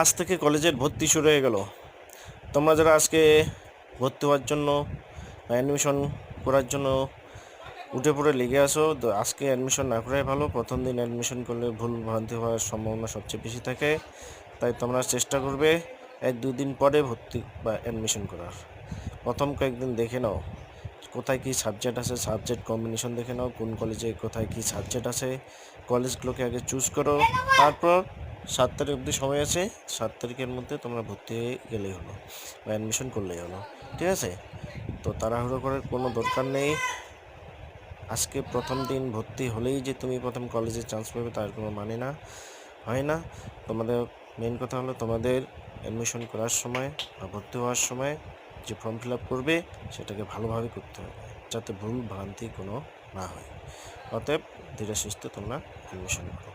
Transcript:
আজ থেকে কলেজের ভর্তি শুরু হয়ে গেল। তোমরা যারা আজকে ভর্তি হওয়ার জন্য অ্যাডমিশন করার জন্য উঠে পড়ে লেগে আসো, তো আজকে অ্যাডমিশন না করাই ভালো। প্রথম দিন অ্যাডমিশন করলে ভুল ভ্রান্তি হওয়ার সম্ভাবনা সবচেয়ে বেশি থাকে, তাই তোমরা চেষ্টা করবে 1-2 দিন পরে ভর্তি বা অ্যাডমিশন করার। প্রথম কয়েকদিন দেখে নাও কোথায় কী সাবজেক্ট আছে, সাবজেক্ট কম্বিনেশন দেখে নাও, কোন কলেজে কোথায় কী সাবজেক্ট আছে। কলেজগুলোকে আগে চুজ করো, তারপর 7 তারিখ অবধি সময় আছে। 7 তারিখের মধ্যে তোমরা ভর্তি হয়ে গেলেই হলো বা অ্যাডমিশন করলেই হলো, ঠিক আছে? তো তাড়াহুড়ো করার কোনো দরকার নেই। আজকে প্রথম দিন ভর্তি হলেই যে তুমি প্রথম কলেজে চান্স পাবে তার কোনো মানে না, হয় না। তোমাদের মেন কথা হলো তোমাদের অ্যাডমিশন করার সময় বা ভর্তি হওয়ার সময় যে ফর্ম ফিল আপ করবে সেটাকে ভালোভাবে করতে হবে, যাতে ভুল ভ্রান্তি কোনো না হয়। অতএব ধীরে সুস্থে তোমরা অ্যাডমিশন করো।